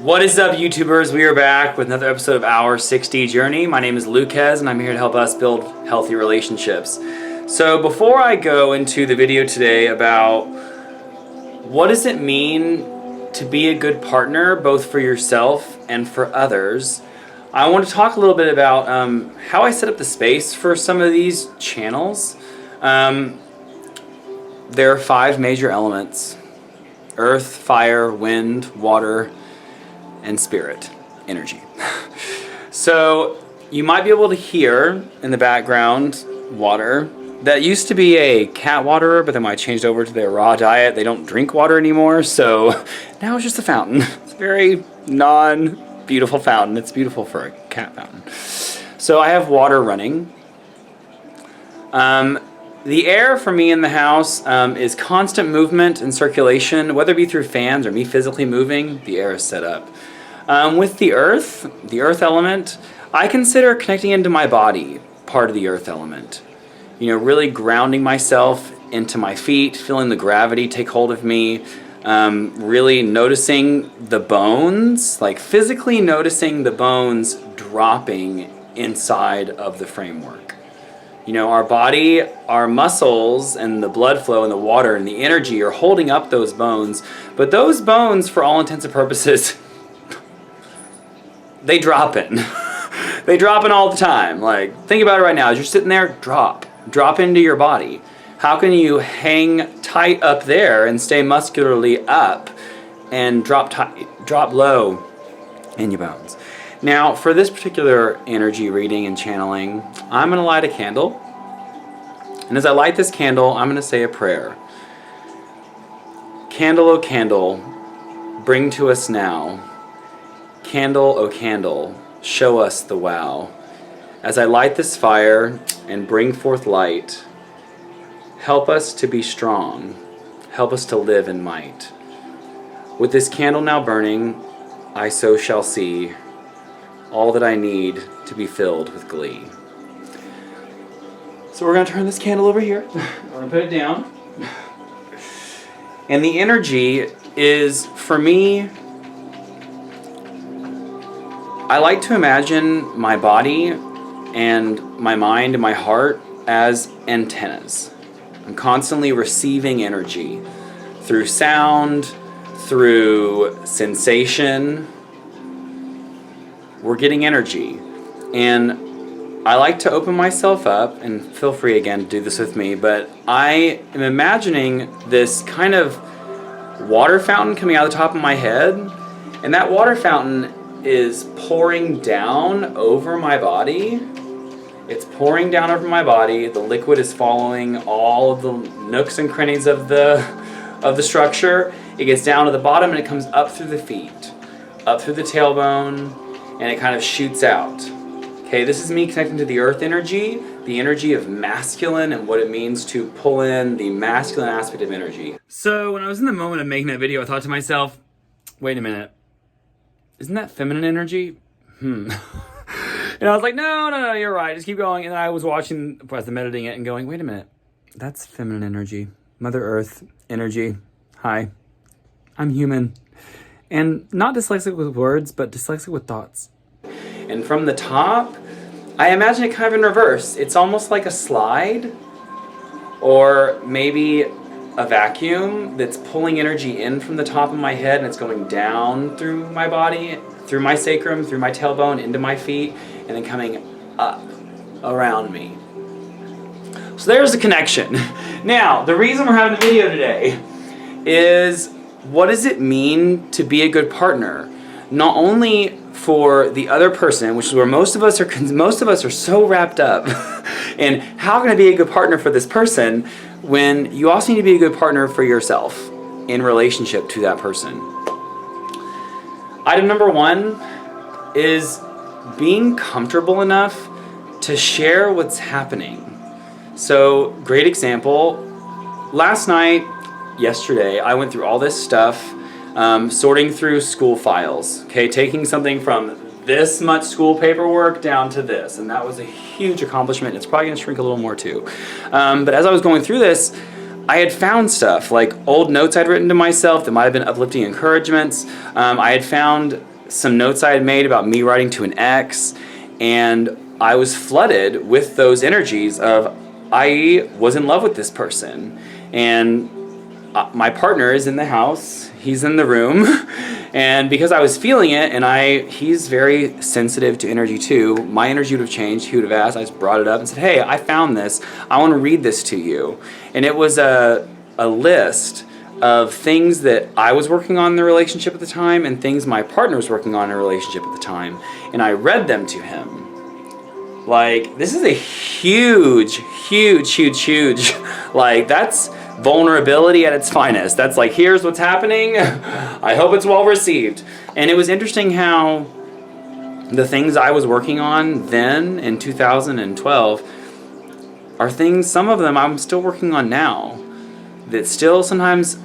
What is up, YouTubers? We are back with another episode of Our 6D Journey. My name is Lucas, and I'm here to help us build healthy relationships. So before I go into the video today about what does it mean to be a good partner, both for yourself and for others, I want to talk a little bit about how I set up the space for some of these channels. There are 5 major elements: earth, fire, wind, water, and spirit, energy. So you might be able to hear in the background water. That used to be a cat waterer, but then I changed over to their raw diet. They don't drink water anymore, so now it's just a fountain. It's a very non-beautiful fountain. It's beautiful for a cat fountain. So I have water running. The air for me in the house is constant movement and circulation, whether it be through fans or me physically moving, the air is set up. With the earth element, I consider connecting into my body part of the earth element. You know, really grounding myself into my feet, feeling the gravity take hold of me, really noticing the bones, like physically noticing the bones dropping inside of the framework. You know, our body, our muscles, and the blood flow and the water and the energy are holding up those bones, but those bones, for all intents and purposes, they drop in. They drop in all the time. Like, think about it right now. As you're sitting there, drop into your body. How can you hang tight up there and stay muscularly up and drop low in your bones? Now, for this particular energy reading and channeling, I'm going to light a candle. And as I light this candle, I'm going to say a prayer. Candle, O candle, bring to us now. Candle, O candle, show us the wow. As I light this fire and bring forth light, help us to be strong. Help us to live in might. With this candle now burning, I so shall see all that I need to be filled with glee. So we're going to turn this candle over here. We're going to put it down. And the energy is, for me, I like to imagine my body and my mind and my heart as antennas. I'm constantly receiving energy through sound, through sensation. We're getting energy. And I like to open myself up, and feel free again to do this with me, but I am imagining this kind of water fountain coming out of the top of my head, and that water fountain is pouring down over my body. It's pouring down over my body. The liquid is following all of the nooks and crannies of the structure. It gets down to the bottom and it comes up through the feet, up through the tailbone, and it kind of shoots out. Okay, this is me connecting to the earth energy, the energy of masculine and what it means to pull in the masculine aspect of energy. So when I was in the moment of making that video, I thought to myself, wait a minute, isn't that feminine energy? And I was like, no, you're right. Just keep going. And then I was watching, as I'm editing it and going, wait a minute. That's feminine energy. Mother Earth energy. Hi. I'm human. And not dyslexic with words, but dyslexic with thoughts. And from the top, I imagine it kind of in reverse. It's almost like a slide, or maybe a vacuum that's pulling energy in from the top of my head and it's going down through my body, through my sacrum, through my tailbone, into my feet, and then coming up around me. So there's the connection. Now, the reason we're having the video today is, what does it mean to be a good partner? Not only for the other person, which is where most of us are so wrapped up in how can I be a good partner for this person, when you also need to be a good partner for yourself in relationship to that person. Item number 1 is being comfortable enough to share what's happening. So, great example. Yesterday, I went through all this stuff, sorting through school files, okay, taking something from this much school paperwork down to this, and that was a huge accomplishment. It's probably going to shrink a little more too. But as I was going through this, I had found stuff like old notes I'd written to myself that might have been uplifting encouragements. I had found some notes I had made about me writing to an ex, and I was flooded with those energies of I was in love with this person, and my partner is in the house, he's in the room, and because I was feeling it, and he's very sensitive to energy too, my energy would have changed, he would have asked, I just brought it up and said, hey, I found this, I want to read this to you. And it was a list of things that I was working on in the relationship at the time and things my partner was working on in a relationship at the time, and I read them to him. Like, this is a huge, like, that's vulnerability at its finest. That's like, here's what's happening. I hope it's well received. And it was interesting how the things I was working on then in 2012 are things, some of them I'm still working on now, that still sometimes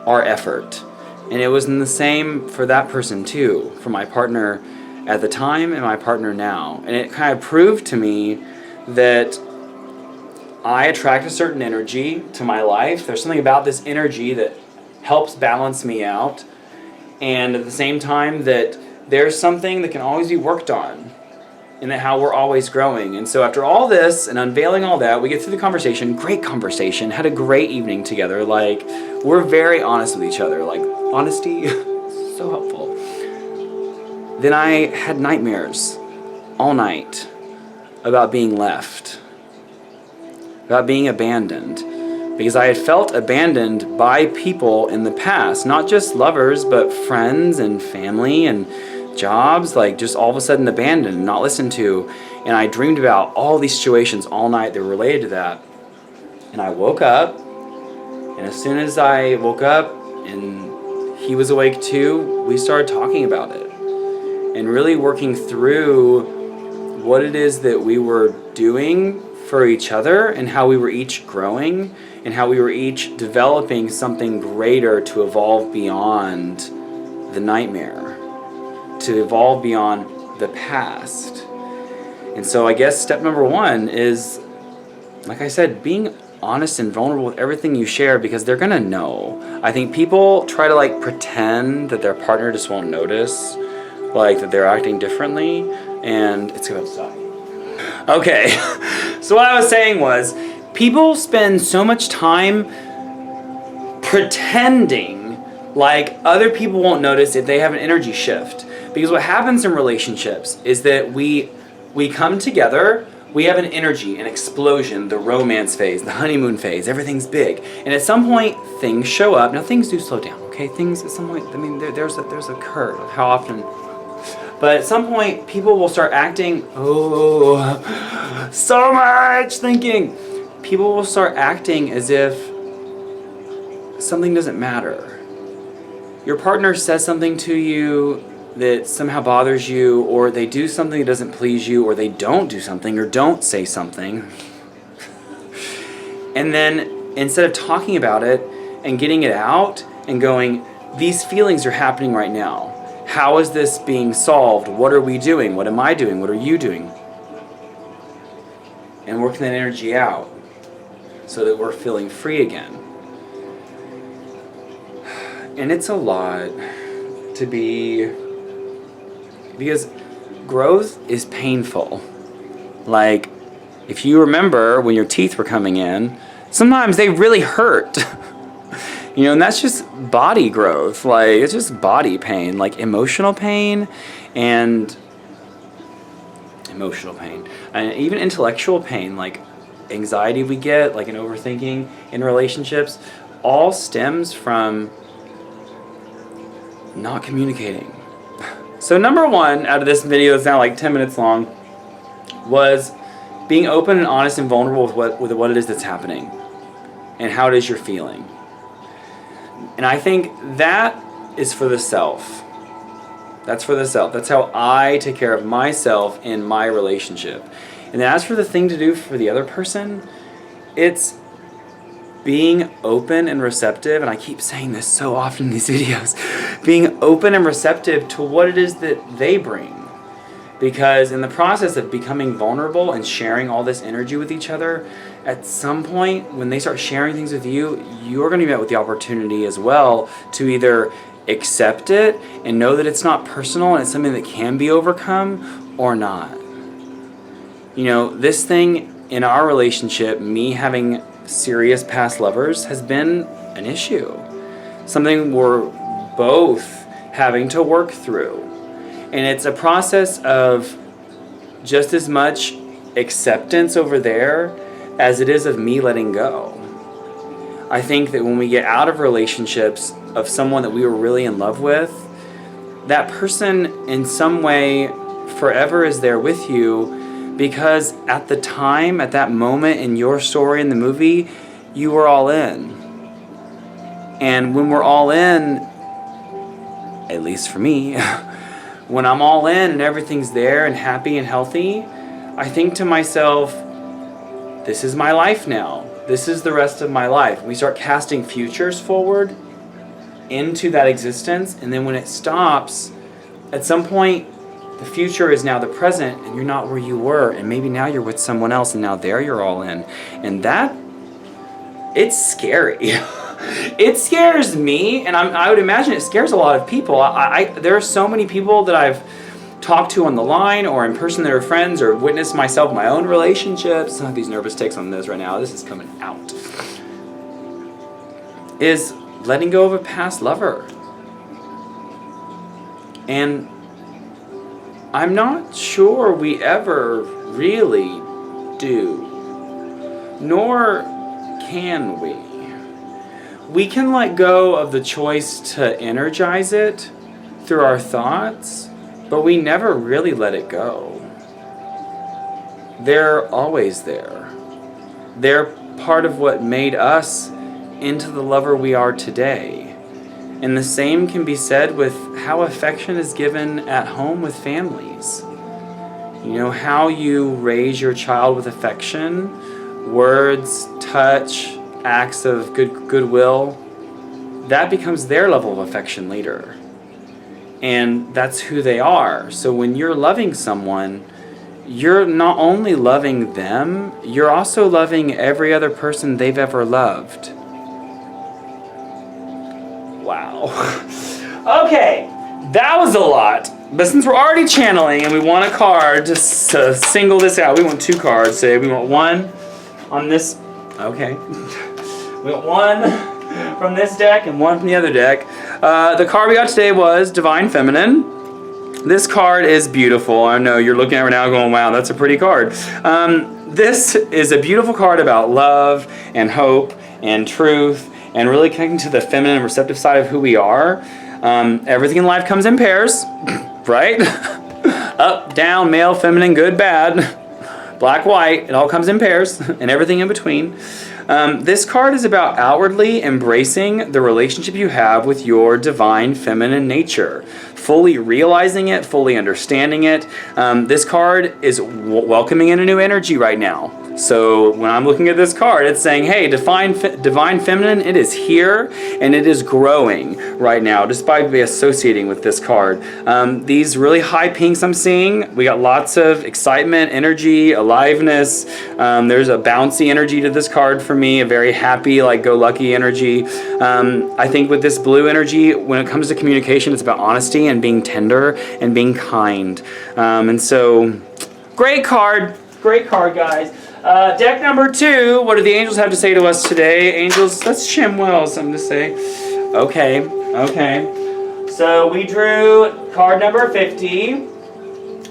are effort. And it was in the same for that person too, for my partner at the time and my partner now. And it kind of proved to me that I attract a certain energy to my life. There's something about this energy that helps balance me out. And at the same time that there's something that can always be worked on, and that how we're always growing. And so after all this and unveiling all that, we get through the conversation, great conversation, had a great evening together. Like, we're very honest with each other. Like, honesty, so helpful. Then I had nightmares all night about being left, about being abandoned, because I had felt abandoned by people in the past, not just lovers, but friends and family and jobs, like just all of a sudden abandoned and not listened to. And I dreamed about all these situations all night that were related to that. And I woke up, and as soon as I woke up and he was awake too, we started talking about it and really working through what it is that we were doing for each other and how we were each growing and how we were each developing something greater to evolve beyond the nightmare, to evolve beyond the past. And so I guess step number one is, like I said, being honest and vulnerable with everything you share, because they're gonna know. I think people try to like pretend that their partner just won't notice, like that they're acting differently, and it's gonna suck. Okay, so what I was saying was, people spend so much time pretending like other people won't notice if they have an energy shift. Because what happens in relationships is that we come together, we have an energy, an explosion, the romance phase, the honeymoon phase, everything's big. And at some point, things show up. Now, things do slow down, okay? Things at some point, I mean, there's a curve of how often. But at some point, people will start acting, so much thinking. People will start acting as if something doesn't matter. Your partner says something to you that somehow bothers you, or they do something that doesn't please you, or they don't do something, or don't say something. And then instead of talking about it and getting it out and going, these feelings are happening right now. How is this being solved? What are we doing? What am I doing? What are you doing? And working that energy out so that we're feeling free again. And it's a lot to be, because growth is painful. Like, if you remember when your teeth were coming in, sometimes they really hurt. You know, and that's just body growth. Like, it's just body pain, like emotional pain and even intellectual pain, like anxiety we get, like an overthinking in relationships, all stems from not communicating. So number one out of this video that's now like 10 minutes long was being open and honest and vulnerable with what it is that's happening and how it is you're feeling. And I think that is for the self. That's for the self. That's how I take care of myself in my relationship. And then as for the thing to do for the other person, it's being open and receptive, and I keep saying this so often in these videos, being open and receptive to what it is that they bring. Because in the process of becoming vulnerable and sharing all this energy with each other, at some point when they start sharing things with you, you're going to be met with the opportunity as well to either accept it and know that it's not personal and it's something that can be overcome or not. You know, this thing in our relationship, me having serious past lovers, has been an issue. Something we're both having to work through. And it's a process of just as much acceptance over there as it is of me letting go. I think that when we get out of relationships of someone that we were really in love with, that person in some way forever is there with you because at the time, at that moment in your story in the movie, you were all in. And when we're all in, at least for me, when I'm all in and everything's there and happy and healthy, I think to myself, this is my life now. This is the rest of my life. We start casting futures forward into that existence, and then when it stops, at some point, the future is now the present, and you're not where you were, and maybe now you're with someone else, and now there you're all in. And that, it's scary. It scares me, and I would imagine it scares a lot of people. There are so many people that I've talked to on the line or in person that are friends or witnessed myself in my own relationships. I have these nervous tics on this right now. This is coming out. Is letting go of a past lover. And I'm not sure we ever really do. Nor can we. We can let go of the choice to energize it through our thoughts, but we never really let it go. They're always there. They're part of what made us into the lover we are today. And the same can be said with how affection is given at home with families. You know, how you raise your child with affection, words, touch, acts of goodwill, that becomes their level of affection later. And that's who they are. So when you're loving someone, you're not only loving them, you're also loving every other person they've ever loved. Wow. Okay, that was a lot. But since we're already channeling and we want a card to single this out, we want two cards. Say we want one on this. Okay. We want one from this deck and one from the other deck. The card we got today was Divine Feminine. This card is beautiful. I know you're looking at it right now going, wow, that's a pretty card. This is a beautiful card about love and hope and truth and really connecting to the feminine and receptive side of who we are. Everything in life comes in pairs, right? Up, down, male, feminine, good, bad, black, white. It all comes in pairs and everything in between. This card is about outwardly embracing the relationship you have with your divine feminine nature, fully realizing it, fully understanding it. This card is welcoming in a new energy right now. So when I'm looking at this card, it's saying, hey, divine feminine, it is here and it is growing right now, despite me associating with this card. These really high pinks I'm seeing, we got lots of excitement, energy, aliveness. There's a bouncy energy to this card for me, a very happy, like go-lucky energy. I think with this blue energy, when it comes to communication, it's about honesty and being tender and being kind. And so, great card, guys. Deck number 2, what do the angels have to say to us today? Angels, let's shim well, something to say. Okay. So we drew card number 50,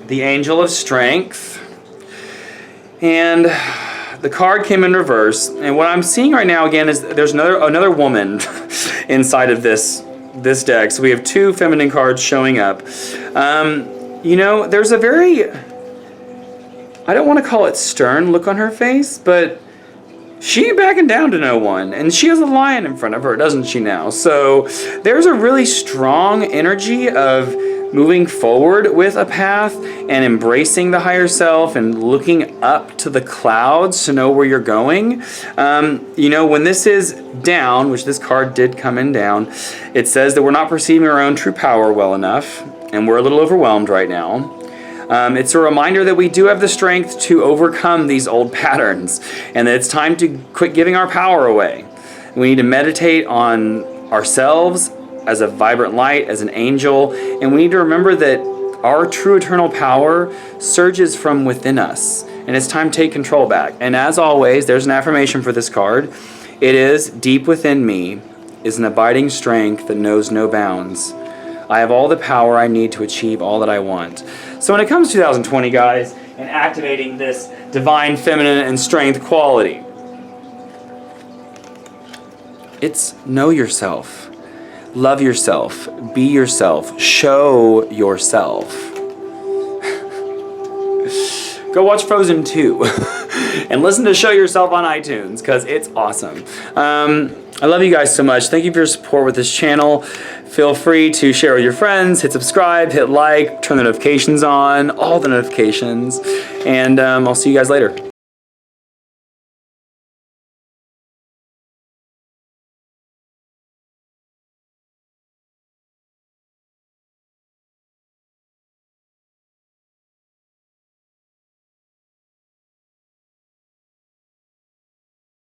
the Angel of Strength. And the card came in reverse. And what I'm seeing right now, again, is there's another woman inside of this deck. So we have 2 feminine cards showing up. You know, there's a very, I don't want to call it stern look on her face, but she ain't backing down to no one. And she has a lion in front of her, doesn't she now? So there's a really strong energy of moving forward with a path and embracing the higher self and looking up to the clouds to know where you're going. You know, when this is down, which this card did come in down, it says that we're not perceiving our own true power well enough, and we're a little overwhelmed right now. It's a reminder that we do have the strength to overcome these old patterns and that it's time to quit giving our power away. We need to meditate on ourselves as a vibrant light, as an angel. And we need to remember that our true eternal power surges from within us. And it's time to take control back. And as always, there's an affirmation for this card. It is, deep within me is an abiding strength that knows no bounds. I have all the power I need to achieve all that I want. So when it comes to 2020, guys, and activating this divine feminine and strength quality, it's know yourself, love yourself, be yourself, show yourself. Go watch Frozen 2 and listen to Show Yourself on iTunes because it's awesome. I love you guys so much. Thank you for your support with this channel. Feel free to share with your friends, hit subscribe, hit like, turn the notifications on, all the notifications, and I'll see you guys later.